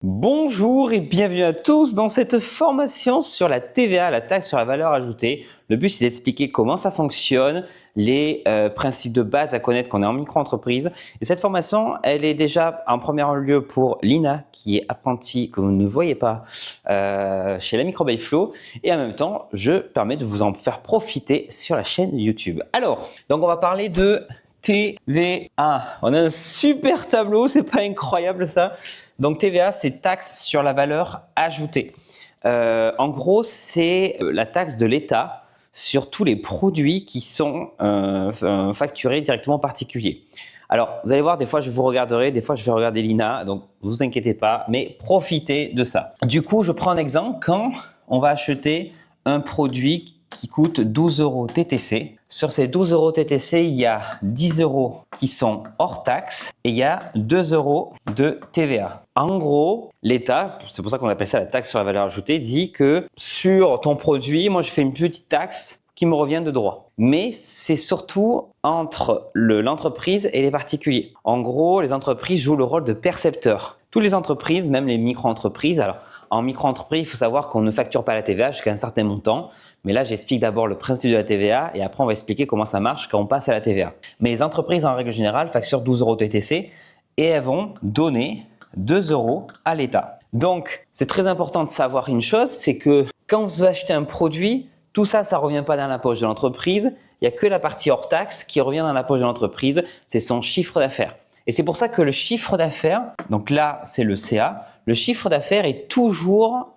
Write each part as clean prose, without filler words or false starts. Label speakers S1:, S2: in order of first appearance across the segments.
S1: Bonjour et bienvenue à tous dans cette formation sur la TVA, la taxe sur la valeur ajoutée. Le but, c'est d'expliquer comment ça fonctionne, les principes de base à connaître quand on est en micro-entreprise. Et cette formation, elle est déjà en premier lieu pour Lina, qui est apprentie, que vous ne voyez pas, chez la Micro-by-Flow. Et en même temps, je permets de vous en faire profiter sur la chaîne YouTube. Alors, donc on va parler de TVA. On a un super tableau, c'est pas incroyable ça? Donc TVA, c'est taxe sur la valeur ajoutée. En gros, c'est la taxe de l'État sur tous les produits qui sont facturés directement aux particuliers. Alors, vous allez voir, des fois je vous regarderai, des fois je vais regarder Lina, donc ne vous inquiétez pas, mais profitez de ça. Du coup, je prends un exemple. Quand on va acheter un produit qui coûte 12 € TTC. Sur ces 12 € TTC, il y a 10 € qui sont hors taxe et il y a 2 € de TVA. En gros, l'État, c'est pour ça qu'on appelle ça la taxe sur la valeur ajoutée, dit que sur ton produit, moi je fais une petite taxe qui me revient de droit. Mais c'est surtout entre l'entreprise et les particuliers. En gros, les entreprises jouent le rôle de percepteur. Toutes les entreprises, même les micro-entreprises, alors en micro-entreprise, il faut savoir qu'on ne facture pas la TVA jusqu'à un certain montant. Mais là, j'explique d'abord le principe de la TVA et après, on va expliquer comment ça marche quand on passe à la TVA. Mais les entreprises, en règle générale, facturent 12 € TTC et elles vont donner 2 € à l'État. Donc, c'est très important de savoir une chose, c'est que quand vous achetez un produit, tout ça, ça ne revient pas dans la poche de l'entreprise. Il n'y a que la partie hors taxe qui revient dans la poche de l'entreprise, c'est son chiffre d'affaires. Et c'est pour ça que le chiffre d'affaires, donc là, c'est le CA, le chiffre d'affaires est toujours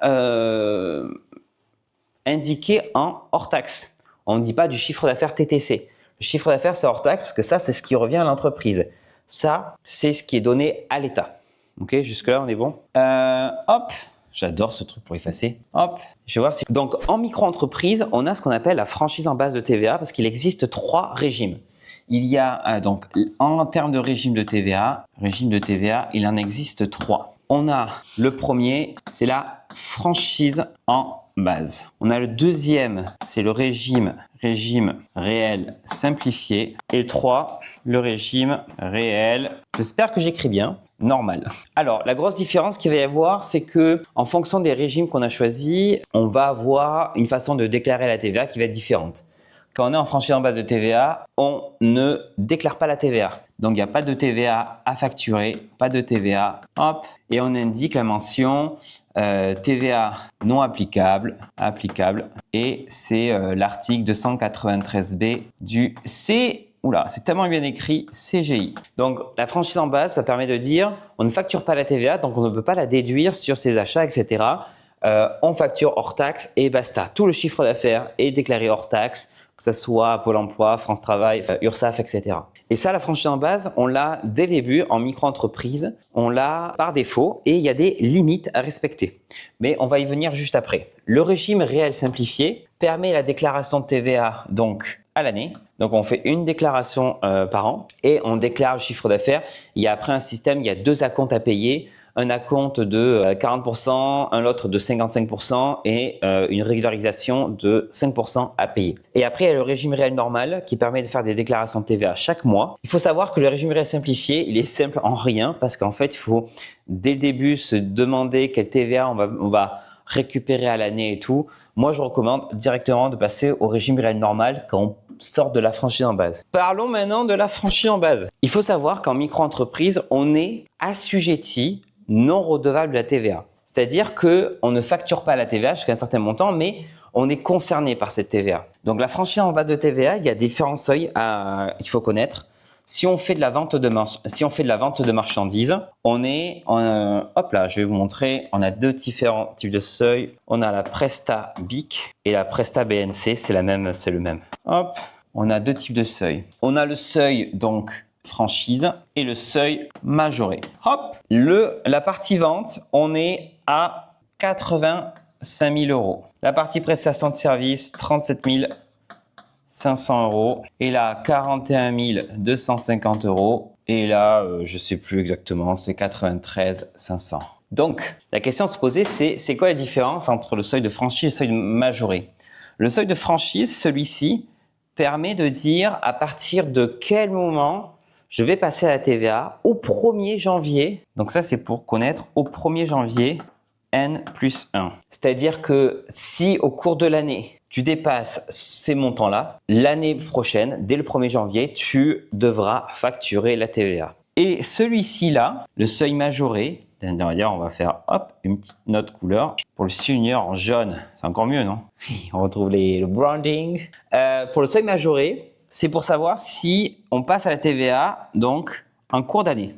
S1: indiqué en hors taxe. On ne dit pas du chiffre d'affaires TTC. Le chiffre d'affaires, c'est hors taxe parce que ça, c'est ce qui revient à l'entreprise. Ça, c'est ce qui est donné à l'État. Ok, jusque-là, on est bon. Hop, j'adore ce truc pour effacer. Hop, je vais voir si... Donc, en micro-entreprise, on a ce qu'on appelle la franchise en base de TVA parce qu'il existe 3 régimes. Il y a donc, en termes de régime de TVA, il en existe 3. On a le premier, c'est la franchise en base. On a le deuxième, c'est le régime réel simplifié. Et le 3, le régime réel, j'espère que j'écris bien, normal. Alors, la grosse différence qu'il va y avoir, c'est que en fonction des régimes qu'on a choisis, on va avoir une façon de déclarer la TVA qui va être différente. Quand on est en franchise en base de TVA, on ne déclare pas la TVA. Donc, il n'y a pas de TVA à facturer, pas de TVA. Hop, et on indique la mention TVA non applicable. Et c'est l'article 293B du C. Oula, c'est tellement bien écrit, CGI. Donc, la franchise en base, ça permet de dire on ne facture pas la TVA, donc on ne peut pas la déduire sur ses achats, etc. On facture hors taxe et basta. Tout le chiffre d'affaires est déclaré hors taxe, que ce soit Pôle emploi, France Travail, URSSAF, etc. Et ça, la franchise en base, on l'a dès le début en micro-entreprise, on l'a par défaut et il y a des limites à respecter. Mais on va y venir juste après. Le régime réel simplifié permet la déclaration de TVA donc à l'année. Donc, on fait une déclaration par an et on déclare le chiffre d'affaires. Il y a après un système, il y a 2 acomptes à payer. Un acompte de 40%, un autre de 55% et une régularisation de 5% à payer. Et après, il y a le régime réel normal qui permet de faire des déclarations de TVA chaque mois. Il faut savoir que le régime réel simplifié, il est simple en rien parce qu'en fait, il faut dès le début se demander quelle TVA on va récupérer à l'année et tout. Moi, je recommande directement de passer au régime réel normal quand on sort de la franchise en base. Parlons maintenant de la franchise en base. Il faut savoir qu'en micro-entreprise, on est assujetti non redevable de la TVA. C'est-à-dire qu'on ne facture pas la TVA jusqu'à un certain montant, mais on est concerné par cette TVA. Donc, la franchise en base de TVA, il y a différents seuils qu'il faut connaître. Si on fait de la vente de marchandises, on est hop là, je vais vous montrer. On a 2 différents types de seuils. On a la Presta BIC et la Presta BNC, c'est le même. Hop, on a 2 types de seuils. On a le seuil donc franchise et le seuil majoré. Hop, la partie vente, on est à 85 000 €. La partie prestation de service, 37 500 € et là 41 250 €. Et là, je ne sais plus exactement, c'est 93 500. Donc, la question à se poser, c'est quoi la différence entre le seuil de franchise et le seuil majoré? Le seuil de franchise, celui-ci, permet de dire à partir de quel moment je vais passer à la TVA au 1er janvier. Donc ça, c'est pour connaître au 1er janvier N+1. C'est-à-dire que si au cours de l'année, tu dépasses ces montants-là, l'année prochaine, dès le 1er janvier, tu devras facturer la TVA. Et celui-ci là, le seuil majoré, d'ailleurs on va faire hop, une petite note couleur. Pour le senior en jaune, c'est encore mieux, non? On retrouve le branding. Pour le seuil majoré, c'est pour savoir si on passe à la TVA donc en cours d'année.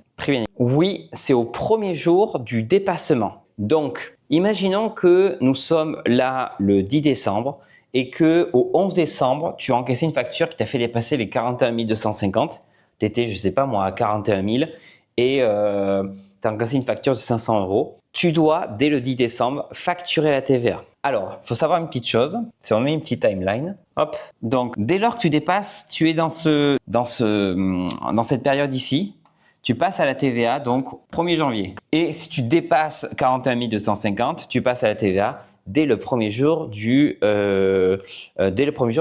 S1: Oui, c'est au 1er jour du dépassement. Donc, imaginons que nous sommes là le 10 décembre et que au 11 décembre, tu as encaissé une facture qui t'a fait dépasser les 41 250. Tu étais, je ne sais pas moi, à 41 000 et tu as encaissé une facture de 500 €. Tu dois, dès le 10 décembre, facturer la TVA. Alors, il faut savoir une petite chose, si on met une petite timeline, hop. Donc, dès lors que tu dépasses, tu es dans cette période ici, tu passes à la TVA donc 1er janvier. Et si tu dépasses 41 250, tu passes à la TVA dès le 1er jour de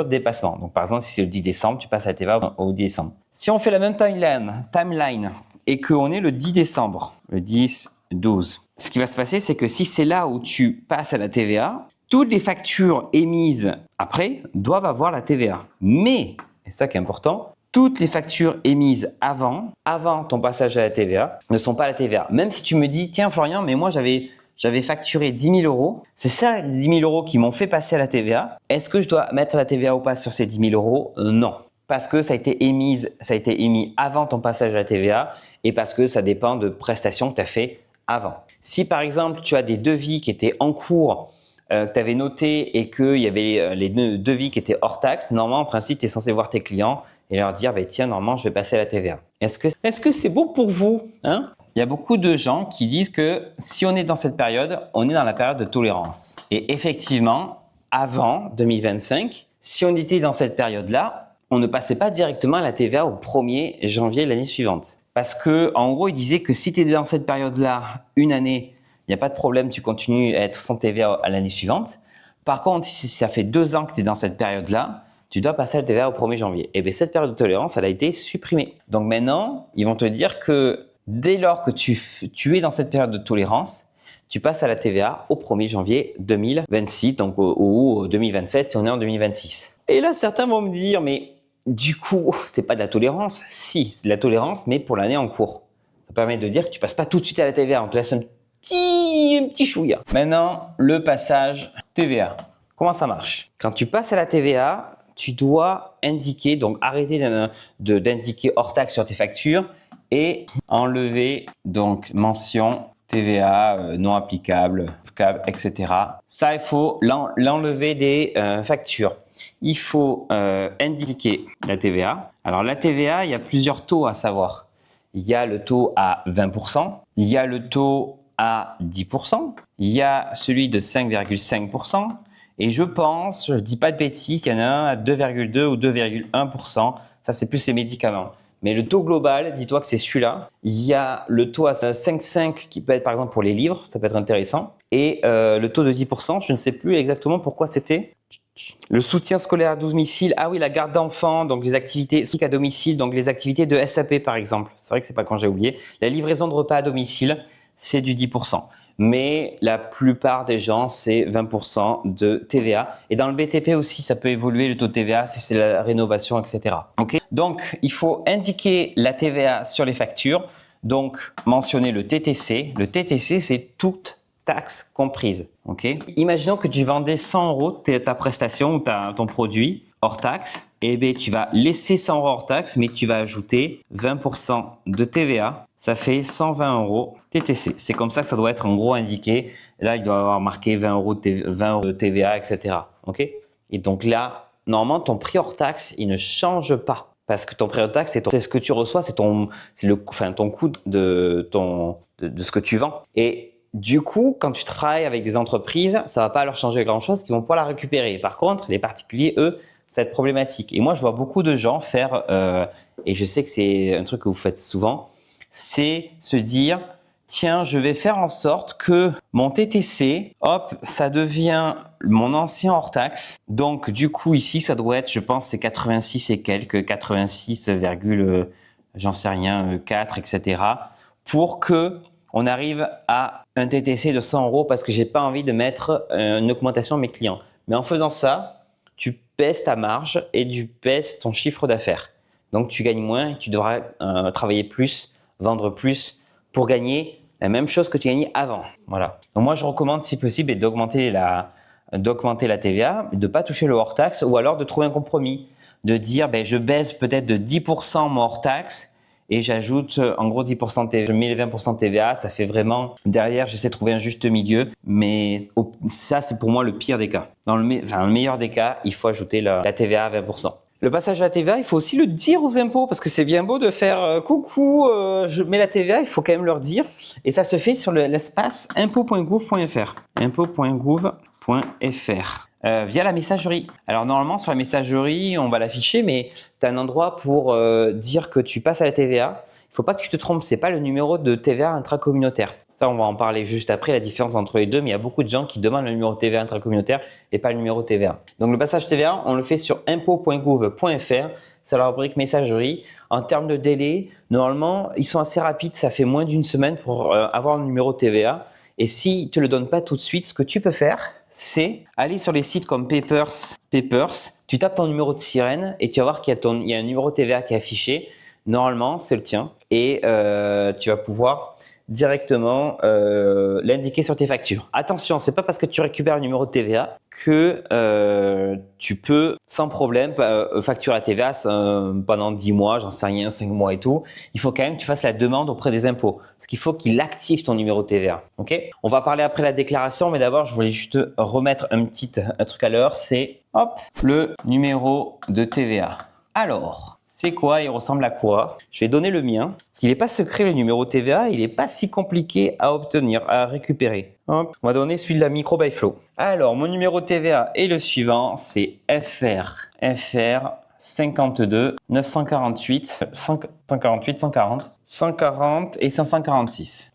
S1: dépassement. Donc par exemple, si c'est le 10 décembre, tu passes à la TVA au 10 décembre. Si on fait la même timeline et qu'on est le 10 décembre, le 10, 12, ce qui va se passer, c'est que si c'est là où tu passes à la TVA, toutes les factures émises après doivent avoir la TVA. Mais, et ça qui est important, toutes les factures émises avant ton passage à la TVA ne sont pas à la TVA. Même si tu me dis, tiens Florian, mais moi j'avais facturé 10 000 €, c'est ça les 10 000 € qui m'ont fait passer à la TVA. Est-ce que je dois mettre la TVA ou pas sur ces 10 000 €? Non. Parce que ça a été émis avant ton passage à la TVA et parce que ça dépend de prestations que tu as fait avant. Si par exemple tu as des devis qui étaient en cours, que tu avais noté et qu'il y avait les devis qui étaient hors taxe, normalement en principe tu es censé voir tes clients et leur dire bah, tiens, normalement je vais passer à la TVA. Est-ce que c'est bon pour vous, hein? Il y a beaucoup de gens qui disent que si on est dans cette période, on est dans la période de tolérance. Et effectivement, avant 2025, si on était dans cette période-là, on ne passait pas directement à la TVA au 1er janvier l'année suivante. Parce que, en gros, ils disaient que si tu es dans cette période-là, une année, il n'y a pas de problème, tu continues à être sans TVA à l'année suivante. Par contre, si ça fait 2 ans que tu es dans cette période-là, tu dois passer à la TVA au 1er janvier. Et bien, cette période de tolérance, elle a été supprimée. Donc maintenant, ils vont te dire que dès lors que tu es dans cette période de tolérance, tu passes à la TVA au 1er janvier 2026, donc ou 2027 si on est en 2026. Et là, certains vont me dire, mais du coup, c'est pas de la tolérance. Si, c'est de la tolérance, mais pour l'année en cours. Ça permet de dire que tu passes pas tout de suite à la TVA, on te laisse un petit chouïa. Maintenant, le passage TVA. Comment ça marche? Quand tu passes à la TVA, tu dois indiquer, donc arrêter d'indiquer hors taxe sur tes factures et enlever donc mention TVA non applicable, etc. Ça, il faut l'enlever des factures. Il faut indiquer la TVA. Alors la TVA, il y a plusieurs taux à savoir. Il y a le taux à 20%, il y a le taux à 10%, il y a celui de 5,5%. Et je pense, je ne dis pas de bêtises, il y en a un à 2,2 ou 2,1%. Ça, c'est plus les médicaments. Mais le taux global, dis-toi que c'est celui-là. Il y a le taux à 5,5 qui peut être par exemple pour les livres, ça peut être intéressant. Et le taux de 10%, je ne sais plus exactement pourquoi c'était. Le soutien scolaire à domicile, ah oui, la garde d'enfants, donc les activités à domicile, donc les activités de SAP par exemple. C'est vrai que c'est pas quand j'ai oublié. La livraison de repas à domicile, c'est du 10%. Mais la plupart des gens, c'est 20% de TVA. Et dans le BTP aussi, ça peut évoluer le taux de TVA si c'est la rénovation, etc. Okay. Donc, il faut indiquer la TVA sur les factures. Donc, mentionner le TTC. Le TTC, c'est toute taxe comprise. Okay. Imaginons que tu vendais 100 € ta prestation ou ton produit hors taxe. Eh bien, tu vas laisser 100 € hors taxe, mais tu vas ajouter 20% de TVA. Ça fait 120 € TTC. C'est comme ça que ça doit être en gros indiqué. Là, il doit y avoir marqué 20 € de TVA, etc. Okay. Et donc là, normalement, ton prix hors taxe, il ne change pas. Parce que ton prix hors taxe, c'est ce que tu reçois, c'est ton coût de ce que tu vends. Et du coup, quand tu travailles avec des entreprises, ça ne va pas leur changer grand-chose, qu'ils vont pouvoir la récupérer. Par contre, les particuliers, eux, c'est problématique. Et moi, je vois beaucoup de gens faire, et je sais que c'est un truc que vous faites souvent, c'est se dire, tiens, je vais faire en sorte que mon TTC, hop, ça devient mon ancien hors taxe. Donc, du coup, ici, ça doit être, je pense, c'est 86 et quelques, 86, j'en sais rien, 4, etc. pour que on arrive à un TTC de 100 € parce que j'ai pas envie de mettre une augmentation à mes clients. Mais en faisant ça, tu baisses ta marge et tu baisses ton chiffre d'affaires. Donc, tu gagnes moins et tu devras travailler plus, vendre plus pour gagner la même chose que tu gagnais avant. Voilà. Donc, moi, je recommande, si possible, d'augmenter la TVA, de ne pas toucher le hors-taxe ou alors de trouver un compromis. De dire, je baisse peut-être de 10% mon hors-taxe et j'ajoute en gros 10% de TVA. Je mets les 20% de TVA, ça fait vraiment… Derrière, j'essaie de trouver un juste milieu, mais ça, c'est pour moi le pire des cas. Dans le meilleur des cas, il faut ajouter la TVA à 20%. Le passage à la TVA, il faut aussi le dire aux impôts parce que c'est bien beau de faire coucou, je mets la TVA, il faut quand même leur dire. Et ça se fait sur l'espace impôt.gouv.fr. impôt.gouv.fr. Via la messagerie. Alors normalement sur la messagerie, on va l'afficher, mais tu as un endroit pour dire que tu passes à la TVA. Il ne faut pas que tu te trompes, c'est pas le numéro de TVA intracommunautaire. Ça, on va en parler juste après, la différence entre les deux, mais il y a beaucoup de gens qui demandent le numéro de TVA intracommunautaire et pas le numéro de TVA. Donc le passage TVA, on le fait sur impôt.gouv.fr, c'est la rubrique messagerie. En termes de délai, normalement, ils sont assez rapides, ça fait moins d'une semaine pour avoir le numéro de TVA. Et s'ils ne te le donnent pas tout de suite, ce que tu peux faire, c'est aller sur les sites comme Papers, tu tapes ton numéro de sirène et tu vas voir qu'il y a un numéro de TVA qui est affiché. Normalement, c'est le tien et tu vas pouvoir directement l'indiquer sur tes factures. Attention, c'est pas parce que tu récupères le numéro de TVA que tu peux sans problème facturer la TVA pendant 10 mois, j'en sais rien, 5 mois et tout. Il faut quand même que tu fasses la demande auprès des impôts parce qu'il faut qu'il active ton numéro de TVA. Ok ? On va parler après la déclaration, mais d'abord, je voulais juste remettre un truc à l'heure, c'est hop, le numéro de TVA. Alors, c'est quoi? Il ressemble à quoi? Je vais donner le mien. Parce qu'il n'est pas secret le numéro TVA, il n'est pas si compliqué à obtenir, à récupérer. Hop, on va donner celui de la Micro by Flow. Alors, mon numéro TVA est le suivant, c'est FR 52 948 140 et 546.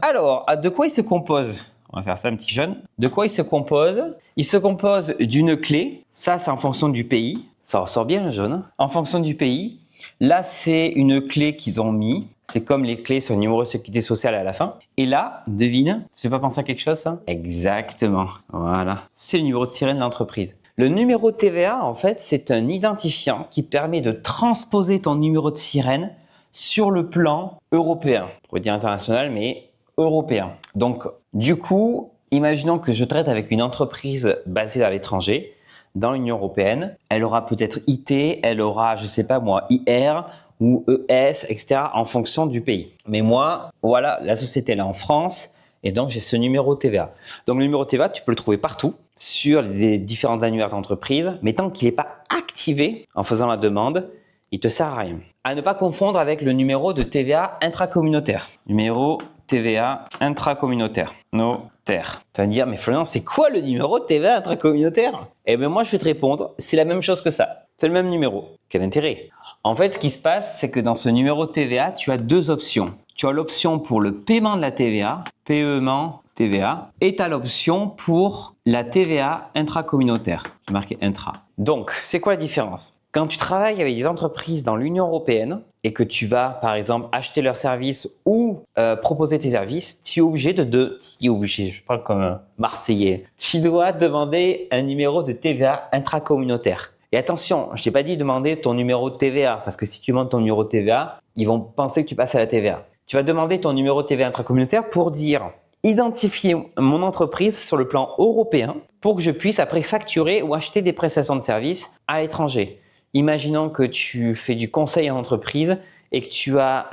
S1: Alors, de quoi il se compose? On va faire ça un petit jeune. De quoi il se compose? Il se compose d'une clé. Ça, c'est en fonction du pays. Ça ressort bien le jaune. En fonction du pays. Là, c'est une clé qu'ils ont mis. C'est comme les clés sur le numéro de sécurité sociale à la fin. Et là, devine, ça fait pas penser à quelque chose, ça? Exactement. Voilà. C'est le numéro de sirène de l'entreprise. Le numéro de TVA, en fait, c'est un identifiant qui permet de transposer ton numéro de sirène sur le plan européen. On pourrait dire international, mais européen. Donc, du coup, imaginons que je traite avec une entreprise basée à l'étranger, dans l'Union européenne. Elle aura peut-être IT, elle aura, je sais pas moi, IR ou ES, etc. en fonction du pays. Mais moi, voilà, la société elle est en France et donc j'ai ce numéro TVA. Donc le numéro TVA, tu peux le trouver partout sur les différents annuaires d'entreprise, mais tant qu'il n'est pas activé en faisant la demande, il te sert à rien. À ne pas confondre avec le numéro de TVA intracommunautaire. Numéro TVA intracommunautaire. Notaire. Tu vas me dire, mais Florian, c'est quoi le numéro de TVA intracommunautaire? Eh bien, moi, je vais te répondre, c'est la même chose que ça. C'est le même numéro. Quel intérêt? En fait, ce qui se passe, c'est que dans ce numéro de TVA, tu as deux options. Tu as l'option pour le paiement de la TVA, paiement TVA, et tu as l'option pour la TVA intracommunautaire. J'ai marqué intra. Donc, c'est quoi la différence? Quand tu travailles avec des entreprises dans l'Union européenne et que tu vas, par exemple, acheter leurs services ou proposer tes services, tu es obligé je parle comme un Marseillais, tu dois demander un numéro de TVA intracommunautaire. Et attention, je t'ai pas dit demander ton numéro de TVA, parce que si tu demandes ton numéro de TVA, ils vont penser que tu passes à la TVA. Tu vas demander ton numéro de TVA intracommunautaire pour dire identifier mon entreprise sur le plan européen pour que je puisse après facturer ou acheter des prestations de services à l'étranger. Imaginons que tu fais du conseil en entreprise et que tu as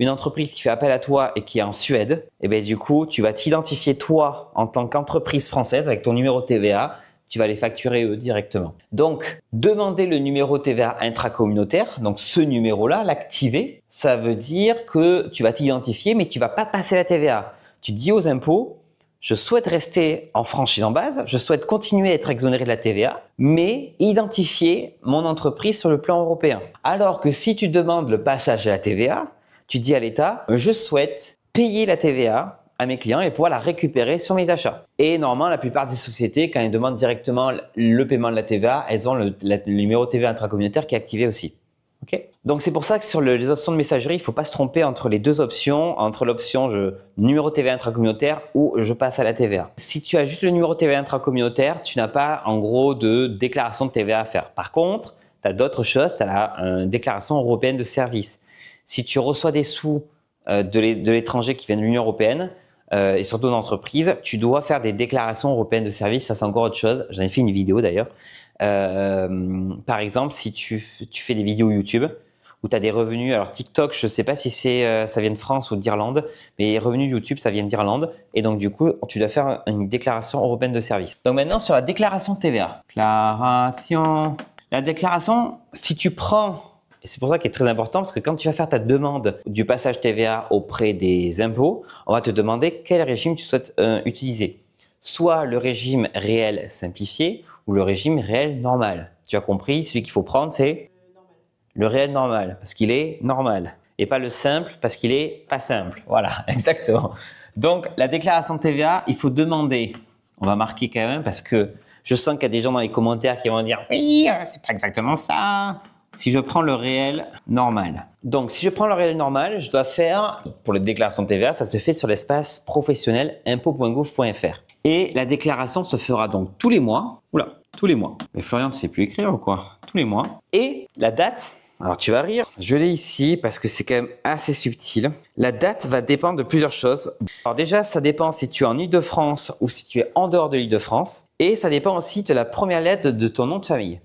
S1: une entreprise qui fait appel à toi et qui est en Suède. Et bien du coup, tu vas t'identifier toi en tant qu'entreprise française avec ton numéro de TVA. Tu vas les facturer eux directement. Donc, demander le numéro TVA intracommunautaire, donc ce numéro-là, l'activer, ça veut dire que tu vas t'identifier mais tu ne vas pas passer la TVA. Tu dis aux impôts, je souhaite rester en franchise en base, je souhaite continuer à être exonéré de la TVA, mais identifier mon entreprise sur le plan européen. Alors que si tu demandes le passage à la TVA, tu dis à l'État, je souhaite payer la TVA à mes clients et pouvoir la récupérer sur mes achats. Et normalement, la plupart des sociétés, quand elles demandent directement le paiement de la TVA, elles ont le numéro TVA intracommunautaire qui est activé aussi. Okay. Donc c'est pour ça que sur les options de messagerie, il ne faut pas se tromper entre les deux options, entre l'option numéro TVA intracommunautaire ou je passe à la TVA. Si tu as juste le numéro TVA intracommunautaire, tu n'as pas en gros de déclaration de TVA à faire. Par contre, tu as d'autres choses, tu as la déclaration européenne de service. Si tu reçois des sous de l'étranger qui viennent de l'Union européenne et surtout d'entreprises, tu dois faire des déclarations européennes de service. Ça, c'est encore autre chose. J'en ai fait une vidéo d'ailleurs. Par exemple, si tu fais des vidéos YouTube où tu as des revenus, alors TikTok, je ne sais pas si ça vient de France ou d'Irlande, mais les revenus YouTube, ça vient d'Irlande. Et donc, du coup, tu dois faire une déclaration européenne de service. Donc maintenant, sur la déclaration TVA. La déclaration, si tu prends, et c'est pour ça qu'elle est très important, parce que quand tu vas faire ta demande du passage TVA auprès des impôts, on va te demander quel régime tu souhaites utiliser. Soit le régime réel simplifié ou le régime réel normal. Tu as compris, celui qu'il faut prendre, c'est le réel normal, parce qu'il est normal. Et pas le simple, parce qu'il est pas simple. Voilà, exactement. Donc, la déclaration de TVA, il faut demander, on va marquer quand même, parce que je sens qu'il y a des gens dans les commentaires qui vont dire « Oui, c'est pas exactement ça ». Si je prends le réel normal. Donc, si je prends le réel normal, je dois faire, pour la déclaration de TVA, ça se fait sur l'espace professionnel impôts.gouv.fr. Et la déclaration se fera donc tous les mois. Oula, tous les mois. Mais Florian, tu sais plus écrire ou quoi? Tous les mois. Et la date, alors tu vas rire, je l'ai ici parce que c'est quand même assez subtil. La date va dépendre de plusieurs choses. Alors déjà, ça dépend si tu es en Île-de-France ou si tu es en dehors de l'Île-de-France. Et ça dépend aussi de la première lettre de ton nom de famille.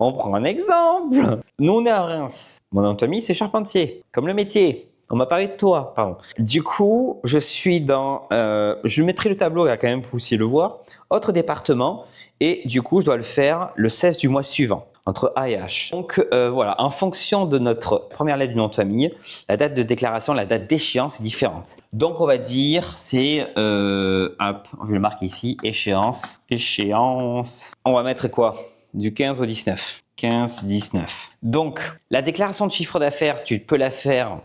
S1: On prend un exemple. Nous, on est à Reims. Mon nom de famille, c'est Charpentier, comme le métier. On m'a parlé de toi, pardon. Du coup, je suis dans... je mettrai le tableau là quand même pour aussi le voir. Autre département. Et du coup, je dois le faire le 16 du mois suivant, entre A et H. Donc voilà, en fonction de notre première lettre du nom de famille, la date de déclaration, la date d'échéance est différente. Donc on va dire, c'est... hop, je vais le marquer ici, échéance. Échéance. On va mettre quoi? Du 15 au 19. 15, 19. Donc, la déclaration de chiffre d'affaires, tu peux la faire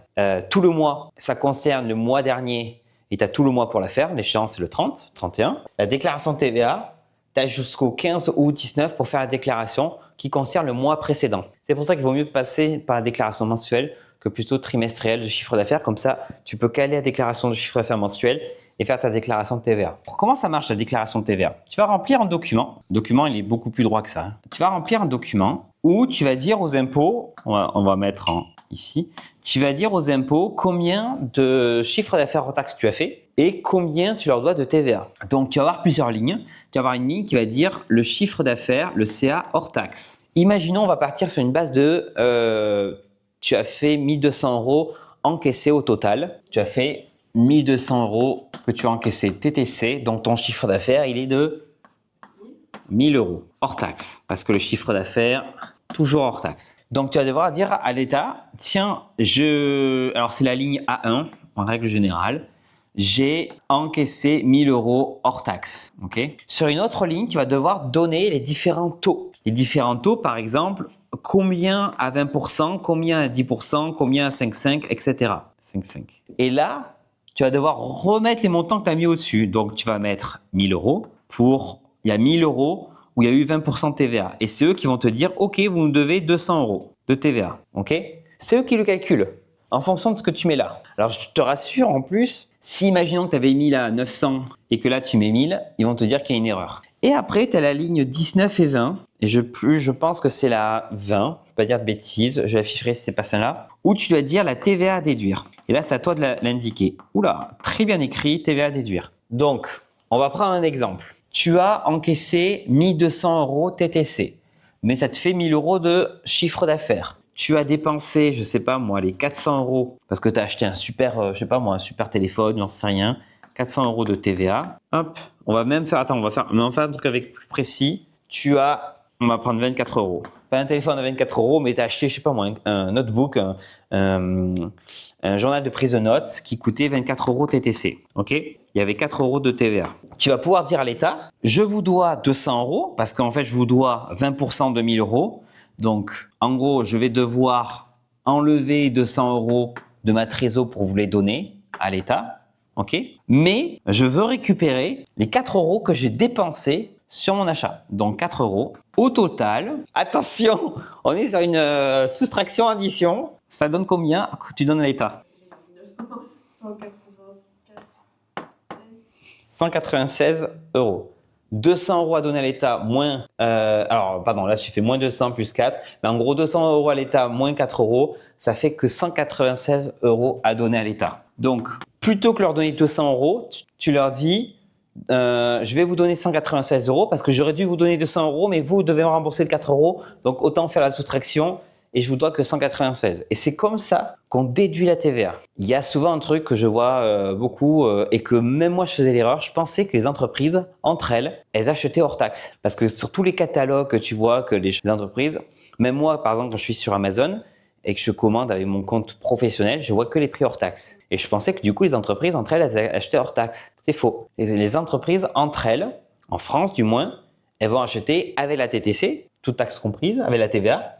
S1: tout le mois. Ça concerne le mois dernier et tu as tout le mois pour la faire. L'échéance, c'est le 30, 31. La déclaration de TVA, tu as jusqu'au 15 ou 19 pour faire la déclaration qui concerne le mois précédent. C'est pour ça qu'il vaut mieux passer par la déclaration mensuelle que plutôt trimestrielle de chiffre d'affaires. Comme ça, tu peux caler la déclaration de chiffre d'affaires mensuelle et faire ta déclaration de TVA. Comment ça marche la déclaration de TVA? Tu vas remplir un document. Le document, il est beaucoup plus droit que ça. Tu vas remplir un document où tu vas dire aux impôts, on va mettre ici, tu vas dire aux impôts combien de chiffre d'affaires hors taxe tu as fait et combien tu leur dois de TVA. Donc, tu vas avoir plusieurs lignes. Tu vas avoir une ligne qui va dire le chiffre d'affaires, le CA hors taxe. Imaginons, on va partir sur une base de, tu as fait 1 200 € encaissés au total. Tu as fait 1 200 € que tu as encaissé TTC, donc ton chiffre d'affaires, il est de 1 000 € hors taxe, parce que le chiffre d'affaires, toujours hors taxe. Donc, tu vas devoir dire à l'État, tiens, alors c'est la ligne A1, en règle générale, j'ai encaissé 1 000 € hors taxe. Okay. Sur une autre ligne, tu vas devoir donner les différents taux. Les différents taux, par exemple, combien à 20%, combien à 10%, combien à 5,5, etc. 5,5. Et là, tu vas devoir remettre les montants que tu as mis au-dessus. Donc, tu vas mettre 1 000 € pour, il y a 1 000 € où il y a eu 20% de TVA. Et c'est eux qui vont te dire, OK, vous nous devez 200 € de TVA. OK? C'est eux qui le calculent en fonction de ce que tu mets là. Alors, je te rassure, en plus, si imaginons que tu avais mis là 900 et que là, tu mets 1000, ils vont te dire qu'il y a une erreur. Et après, tu as la ligne 19 et 20. Et je pense que c'est la 20. Je ne vais pas dire de bêtises. Je l'afficherai si ce n'est pas celle-là. Où tu dois dire la TVA à déduire. Et là, c'est à toi de l'indiquer. Oula, très bien écrit, TVA à déduire. Donc, on va prendre un exemple. Tu as encaissé 1 200 € TTC, mais ça te fait 1 000 € de chiffre d'affaires. Tu as dépensé, je ne sais pas moi, les 400 € parce que tu as acheté un super, je sais pas moi, un super téléphone, j'en sais rien. 400 € de TVA. Hop, on va même faire, attends, on va faire un truc avec plus précis. On va prendre 24 €. Pas un téléphone à 24 €, mais tu as acheté, je sais pas moi, un notebook, un journal de prise de notes qui coûtait 24 € TTC. Ok? Il y avait 4 € de TVA. Tu vas pouvoir dire à l'État, je vous dois 200 € parce qu'en fait, je vous dois 20% de 1 000 €. Donc, en gros, je vais devoir enlever 200 € de ma trésor pour vous les donner à l'État. Ok? Mais je veux récupérer les 4 € que j'ai dépensés sur mon achat. Donc 4 euros. Au total, attention, on est sur une soustraction addition. Ça donne combien que tu donnes à l'État? 196 euros. 200 euros à donner à l'État, moins… alors, pardon, là, j'ai fait moins 200 plus 4. Mais en gros, 200 euros à l'État, moins 4 euros, ça fait que 196 euros à donner à l'État. Donc, plutôt que leur donner 200 euros, tu leur dis… je vais vous donner 196 euros parce que j'aurais dû vous donner 200 euros, mais vous devez me rembourser le 4 euros. Donc, autant faire la soustraction et je vous dois que 196. Et c'est comme ça qu'on déduit la TVA. Il y a souvent un truc que je vois beaucoup et que même moi je faisais l'erreur. Je pensais que les entreprises, entre elles, elles achetaient hors taxe. Parce que sur tous les catalogues que tu vois que les entreprises, même moi par exemple quand je suis sur Amazon et que je commande avec mon compte professionnel, je vois que les prix hors taxe. Et je pensais que du coup les entreprises entre elles, elles achetaient hors taxe. C'est faux. Les entreprises entre elles, en France du moins, elles vont acheter avec la TTC, toute taxe comprise, avec la TVA.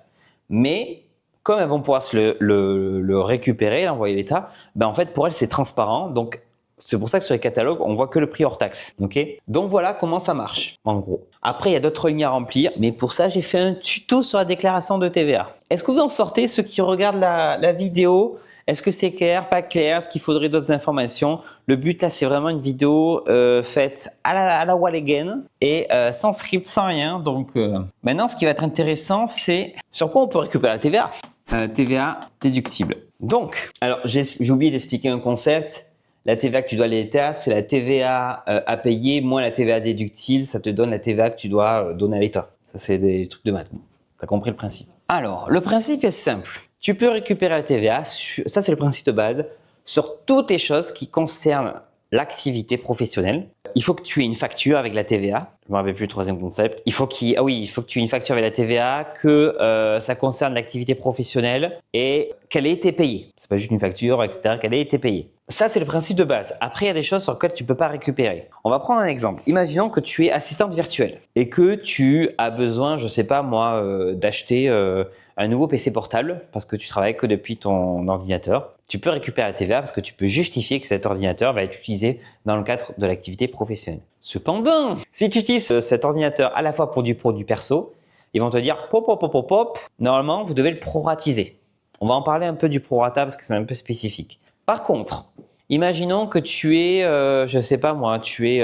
S1: Mais comme elles vont pouvoir le récupérer, l'envoyer à l'État, ben en fait pour elles c'est transparent. Donc c'est pour ça que sur les catalogues on voit que le prix hors taxe. Okay, donc voilà comment ça marche en gros. Après il y a d'autres lignes à remplir, mais pour ça j'ai fait un tuto sur la déclaration de TVA. Est-ce que vous en sortez ceux qui regardent la vidéo? Est-ce que c'est clair, pas clair? Est-ce qu'il faudrait d'autres informations? Le but là, c'est vraiment une vidéo faite à la wall again et sans script, sans rien. Donc maintenant, ce qui va être intéressant, c'est sur quoi on peut récupérer la TVA. TVA déductible. Donc, alors j'ai oublié d'expliquer un concept. La TVA que tu dois à l'État, c'est la TVA à payer moins la TVA déductible. Ça te donne la TVA que tu dois donner à l'État. Ça, c'est des trucs de maths. Tu as compris le principe? Alors, le principe est simple. Tu peux récupérer la TVA, ça c'est le principe de base, sur toutes les choses qui concernent l'activité professionnelle. Il faut que tu aies une facture avec la TVA. Je ne me rappelle plus le troisième concept. Il faut que tu aies une facture avec la TVA, que ça concerne l'activité professionnelle et qu'elle ait été payée. C'est pas juste une facture, etc. Qu'elle ait été payée. Ça, c'est le principe de base. Après, il y a des choses sur lesquelles tu ne peux pas récupérer. On va prendre un exemple. Imaginons que tu es assistante virtuelle et que tu as besoin, je ne sais pas moi, d'acheter un nouveau PC portable parce que tu travailles que depuis ton ordinateur. Tu peux récupérer la TVA parce que tu peux justifier que cet ordinateur va être utilisé dans le cadre de l'activité professionnelle. Cependant, si tu utilises cet ordinateur à la fois pour du pro, du perso, ils vont te dire pop, normalement, vous devez le proratiser. On va en parler un peu du prorata parce que c'est un peu spécifique. Par contre, imaginons que tu es, je sais pas moi, tu es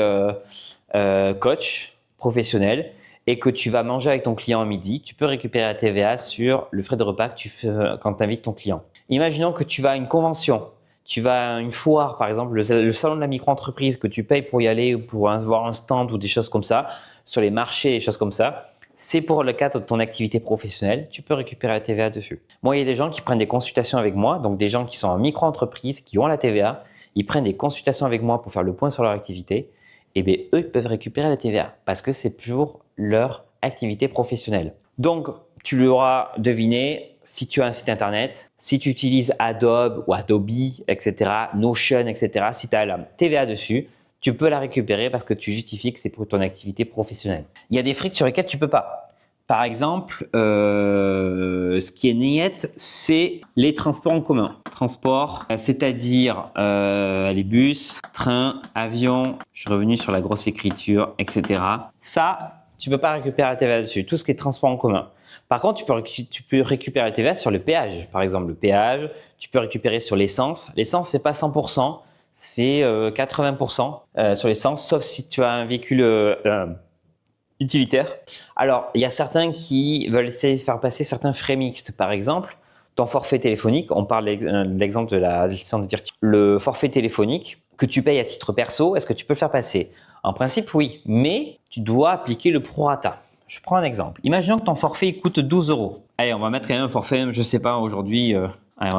S1: coach professionnel et que tu vas manger avec ton client à midi, tu peux récupérer la TVA sur le frais de repas que tu fais quand tu invites ton client. Imaginons que tu vas à une convention, tu vas à une foire, par exemple le salon de la micro-entreprise que tu payes pour y aller ou pour avoir un stand ou des choses comme ça, sur les marchés, des choses comme ça. C'est pour le cadre de ton activité professionnelle, tu peux récupérer la TVA dessus. Moi, il y a des gens qui prennent des consultations avec moi, donc des gens qui sont en micro-entreprise, qui ont la TVA, ils prennent des consultations avec moi pour faire le point sur leur activité, et bien eux, ils peuvent récupérer la TVA parce que c'est pour leur activité professionnelle. Donc, tu l'auras deviné, si tu as un site internet, si tu utilises Adobe ou Adobe, etc., Notion, etc., si tu as la TVA dessus, tu peux la récupérer parce que tu justifies que c'est pour ton activité professionnelle. Il y a des frics sur lesquels tu ne peux pas. Par exemple, ce qui est niette, c'est les transports en commun. Transport, c'est-à-dire les bus, trains, avions, je suis revenu sur la grosse écriture, etc. Ça, tu ne peux pas récupérer la TVA dessus, tout ce qui est transport en commun. Par contre, tu peux récupérer la TVA sur le péage. Par exemple, le péage, tu peux récupérer sur l'essence. L'essence, ce n'est pas 100%. C'est 80% sur l'essence, sauf si tu as un véhicule utilitaire. Alors, il y a certains qui veulent essayer de faire passer certains frais mixtes. Par exemple, ton forfait téléphonique, on parle de l'exemple de la licence virtuelle. Le forfait téléphonique que tu payes à titre perso, est-ce que tu peux le faire passer? En principe, oui, mais tu dois appliquer le prorata. Je prends un exemple. Imaginons que ton forfait il coûte 12 euros. Allez, on va mettre quand même un forfait, je ne sais pas, aujourd'hui, allez,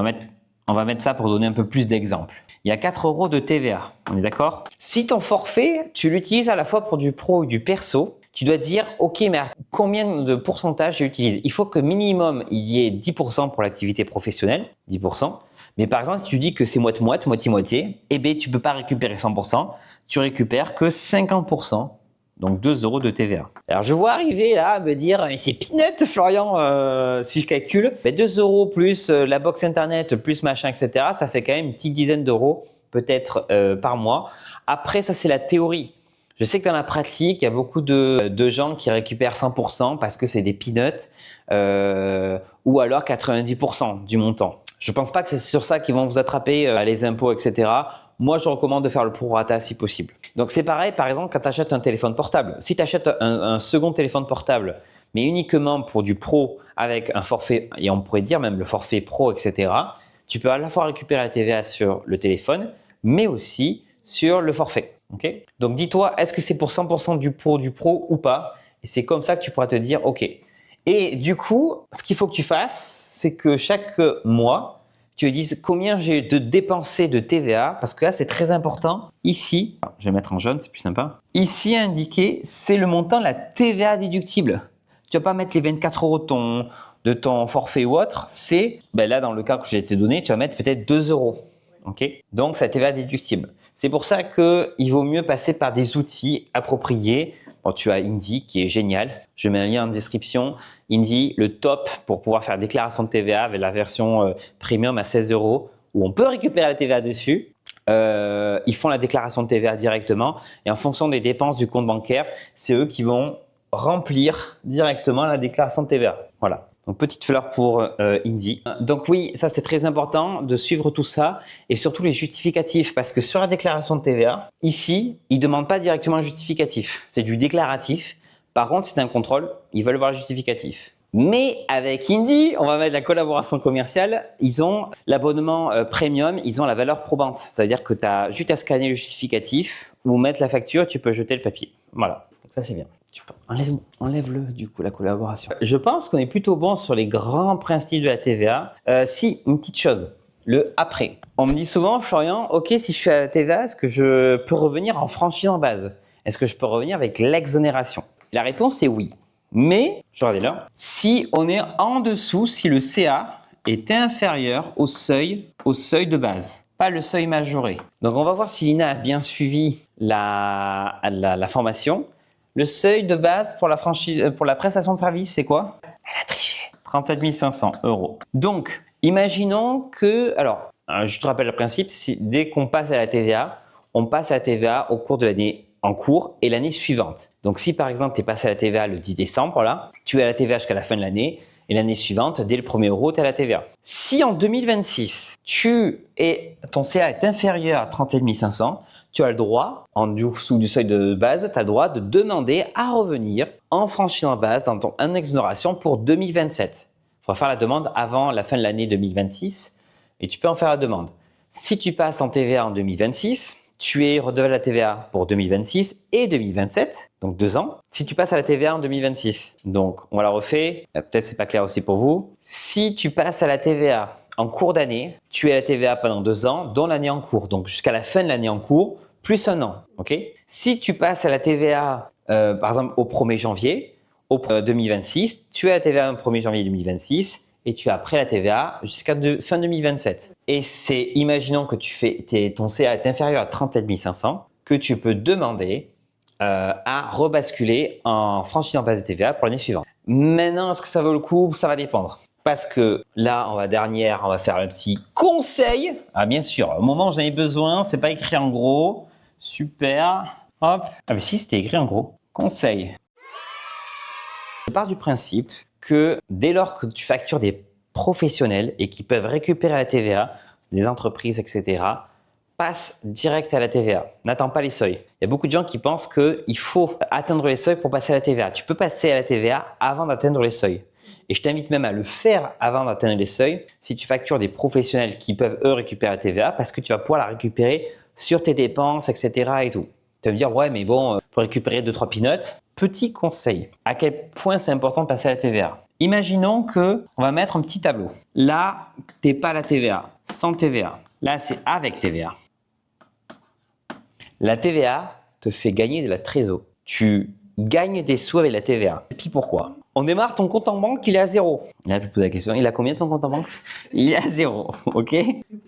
S1: on va mettre ça pour donner un peu plus d'exemples. Il y a 4 euros de TVA, on est d'accord? Si ton forfait, tu l'utilises à la fois pour du pro ou du perso, tu dois dire, ok, mais à combien de pourcentage j'utilise? Il faut que minimum, il y ait 10% pour l'activité professionnelle, 10%. Mais par exemple, si tu dis que c'est moitié-moitié, eh bien, tu ne peux pas récupérer 100%, tu récupères que 50%. Donc 2 euros de TVA. Alors je vois arriver là à me dire, c'est peanut Florian, si je calcule. Mais 2 euros plus la box internet, plus machin, etc. Ça fait quand même une petite dizaine d'euros peut-être par mois. Après, ça c'est la théorie. Je sais que dans la pratique, il y a beaucoup de gens qui récupèrent 100% parce que c'est des peanuts ou alors 90% du montant. Je ne pense pas que c'est sur ça qu'ils vont vous attraper les impôts, etc. Moi, je recommande de faire le prorata si possible. Donc, c'est pareil, par exemple, quand tu achètes un téléphone portable. Si tu achètes un second téléphone portable, mais uniquement pour du pro avec un forfait, et on pourrait dire même le forfait pro, etc., tu peux à la fois récupérer la TVA sur le téléphone, mais aussi sur le forfait. Okay. Donc, dis-toi, est-ce que c'est pour 100% du pro ou pas? Et c'est comme ça que tu pourras te dire, OK. Et du coup, ce qu'il faut que tu fasses, c'est que chaque mois, tu te dises combien j'ai de dépensé de TVA, parce que là, c'est très important. Ici, je vais mettre en jaune, c'est plus sympa. Ici, indiqué, c'est le montant de la TVA déductible. Tu ne vas pas mettre les 24 € de ton forfait ou autre. C'est, là, dans le cas que j'ai été donné, tu vas mettre peut-être 2 €. Okay. Donc, c'est la TVA déductible. C'est pour ça qu'il vaut mieux passer par des outils appropriés. Bon, tu as Indy qui est génial. Je mets un lien en description. Indy, le top pour pouvoir faire déclaration de TVA avec la version premium à 16 € où on peut récupérer la TVA dessus. Ils font la déclaration de TVA directement et en fonction des dépenses du compte bancaire, c'est eux qui vont remplir directement la déclaration de TVA. Voilà. Donc, petite fleur pour Indy. Donc oui, ça c'est très important de suivre tout ça et surtout les justificatifs parce que sur la déclaration de TVA, ici, ils ne demandent pas directement un justificatif. C'est du déclaratif. Par contre, c'est un contrôle, ils veulent voir le justificatif. Mais avec Indy, on va mettre la collaboration commerciale, ils ont l'abonnement premium, ils ont la valeur probante. C'est-à-dire que tu as juste à scanner le justificatif ou mettre la facture, tu peux jeter le papier. Voilà, donc ça c'est bien. Enlève-le du coup, la collaboration. Je pense qu'on est plutôt bon sur les grands principes de la TVA. Si, une petite chose, le après. On me dit souvent, Florian, ok, si je suis à la TVA, est-ce que je peux revenir en franchise en base? Est-ce que je peux revenir avec l'exonération? La réponse est oui. Mais, regardez là, si on est en dessous, si le CA est inférieur au seuil de base, pas le seuil majoré. Donc, on va voir si Lina a bien suivi la formation. Le seuil de base pour la franchise, pour la prestation de service, c'est quoi? Elle a triché. 37 500 €. Donc, imaginons que, alors, je te rappelle le principe, dès qu'on passe à la TVA, on passe à la TVA au cours de l'année en cours et l'année suivante. Donc, si par exemple, tu es passé à la TVA le 10 décembre, là, tu es à la TVA jusqu'à la fin de l'année et l'année suivante, dès le 1er euro, tu es à la TVA. Si en 2026, ton CA est inférieur à 37 500, tu as le droit, en dessous du seuil de base, tu as le droit de demander à revenir en franchise en base dans ton exonération pour 2027. Il faudra faire la demande avant la fin de l'année 2026 et tu peux en faire la demande. Si tu passes en TVA en 2026, tu es redevable à la TVA pour 2026 et 2027, donc 2 ans. Si tu passes à la TVA en 2026, donc on la refait, peut-être c'est pas clair aussi pour vous. Si tu passes à la TVA en cours d'année, tu es à la TVA pendant 2 ans, dont l'année en cours, donc jusqu'à la fin de l'année en cours, plus 1 an. Okay. Si tu passes à la TVA, par exemple, au 1er janvier 2026, tu es à la TVA au 1er janvier 2026 et tu as après la TVA jusqu'à fin 2027. Et c'est, imaginons que ton CA est inférieur à 37 500, que tu peux demander à rebasculer en franchise en base de TVA pour l'année suivante. Maintenant, est-ce que ça vaut le coup? Ça va dépendre. Parce que là, on va faire un petit conseil. Ah, bien sûr, au moment où j'en ai besoin, c'est pas écrit en gros. Super. Hop. Ah, mais si, c'était écrit en gros. Conseil. Je pars du principe que dès lors que tu factures des professionnels et qui peuvent récupérer la TVA, des entreprises, etc., passe direct à la TVA. N'attends pas les seuils. Il y a beaucoup de gens qui pensent qu'il faut atteindre les seuils pour passer à la TVA. Tu peux passer à la TVA avant d'atteindre les seuils. Et je t'invite même à le faire avant d'atteindre les seuils si tu factures des professionnels qui peuvent, eux, récupérer la TVA parce que tu vas pouvoir la récupérer sur tes dépenses, etc. et tout. Tu vas me dire, ouais, mais bon, pour récupérer 2-3 peanuts, petit conseil. À quel point c'est important de passer à la TVA? Imaginons que on va mettre un petit tableau. Là, tu n'es pas à la TVA, sans TVA. Là, c'est avec TVA. La TVA te fait gagner de la trésor. Tu gagnes des sous avec la TVA. Et puis pourquoi? On démarre ton compte en banque, il est à 0. Là, je te pose la question, il a combien ton compte en banque? Il est à 0, ok?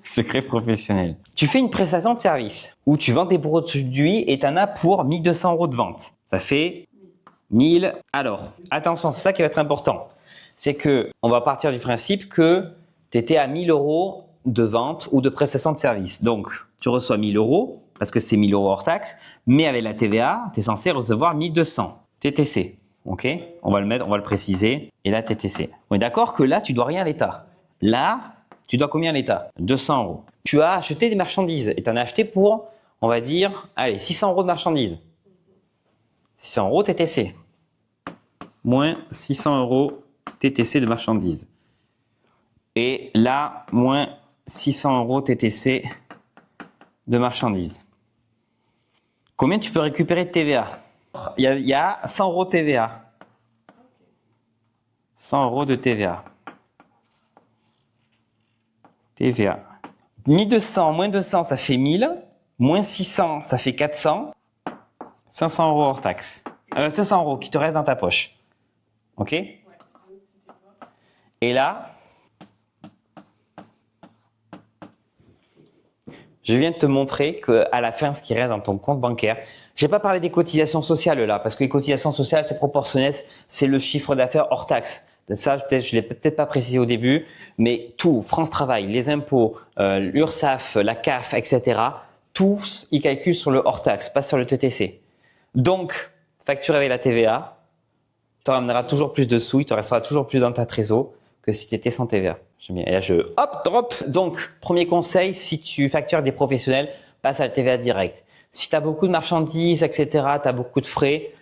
S1: Secret professionnel. Tu fais une prestation de service où tu vends tes produits et tu en as pour 1 200 € de vente. Ça fait 1000. Alors, attention, c'est ça qui va être important. C'est qu'on va partir du principe que tu étais à 1 000 € de vente ou de prestation de service. Donc, tu reçois 1 000 € parce que c'est 1000 € hors taxe, mais avec la TVA, tu es censé recevoir 1200 TTC. Ok, on va le préciser. Et là, TTC. On est d'accord que là, tu dois rien à l'État. Là, tu dois combien à l'État? 200 €. Tu as acheté des marchandises et tu en as acheté pour, on va dire, allez, 600 € de marchandises. 600 € TTC. Moins 600 € TTC de marchandises. Et là, moins 600 € TTC de marchandises. Combien tu peux récupérer de TVA? Il y a 100 € TVA. 100 € de TVA. TVA. 1200 moins 200, ça fait 1000. Moins 600, ça fait 400. 500 € hors taxe. 500 € qui te reste dans ta poche. Ok? Et là, je viens de te montrer qu'à la fin, ce qui reste dans ton compte bancaire, je n'ai pas parlé des cotisations sociales là, parce que les cotisations sociales, c'est proportionnel, c'est le chiffre d'affaires hors taxe. Ça, je ne l'ai peut-être pas précisé au début, mais tout, France Travail, les impôts, l'URSSAF, la CAF, etc., tous, ils calculent sur le hors taxe, pas sur le TTC. Donc, facture avec la TVA, tu ramèneras toujours plus de sous, il te restera toujours plus dans ta trésor que si tu étais sans TVA. Et là, hop, drop. Donc, premier conseil, si tu factures des professionnels, passe à la TVA direct. Si tu as beaucoup de marchandises, etc., tu as beaucoup de frais,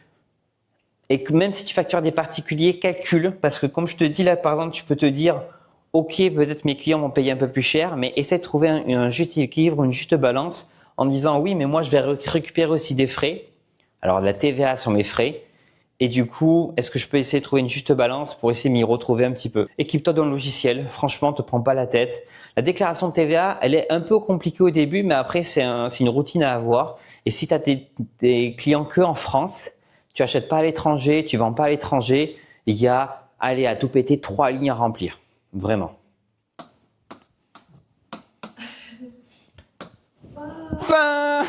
S1: et que même si tu factures des particuliers, calcule, parce que comme je te dis là, par exemple, tu peux te dire, ok, peut-être mes clients vont payer un peu plus cher, mais essaie de trouver un juste équilibre, une juste balance, en disant, oui, mais moi, je vais récupérer aussi des frais, alors de la TVA sur mes frais, et du coup, est-ce que je peux essayer de trouver une juste balance pour essayer de m'y retrouver un petit peu? Équipe-toi dans le logiciel. Franchement, te prends pas la tête. La déclaration de TVA, elle est un peu compliquée au début, mais après, c'est une routine à avoir. Et si tu as des clients que en France, tu achètes pas à l'étranger, tu vends pas à l'étranger, il y a, allez, à tout péter, 3 lignes à remplir. Vraiment. Fin.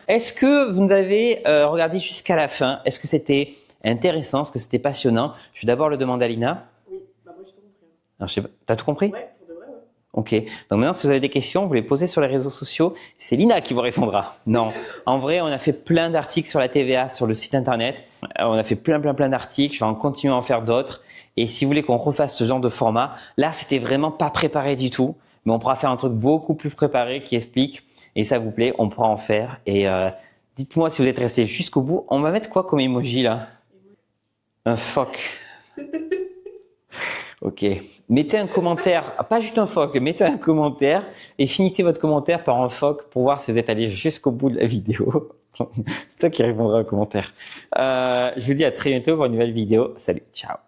S1: Est-ce que vous avez regardé jusqu'à la fin? Est-ce que c'était intéressant? Est-ce que c'était passionnant? Je vais d'abord le demander à Lina.
S2: Oui, bah moi j'ai tout compris.
S1: Alors, je sais pas, t'as tout compris?
S2: Ouais, pour de vrai, ouais.
S1: Ok. Donc maintenant, si vous avez des questions, vous les posez sur les réseaux sociaux. C'est Lina qui vous répondra. Non. En vrai, on a fait plein d'articles sur la TVA sur le site internet. On a fait plein d'articles. Je vais en continuer à en faire d'autres. Et si vous voulez qu'on refasse ce genre de format, là, c'était vraiment pas préparé du tout. Mais on pourra faire un truc beaucoup plus préparé qui explique. Et ça vous plaît, on pourra en faire. Et dites-moi si vous êtes resté jusqu'au bout. On va mettre quoi comme emoji là? Un phoque. Ok. Mettez un commentaire, pas juste un phoque, mettez un commentaire et finissez votre commentaire par un phoque pour voir si vous êtes allé jusqu'au bout de la vidéo. C'est toi qui répondra au commentaire. Je vous dis à très bientôt pour une nouvelle vidéo. Salut, ciao.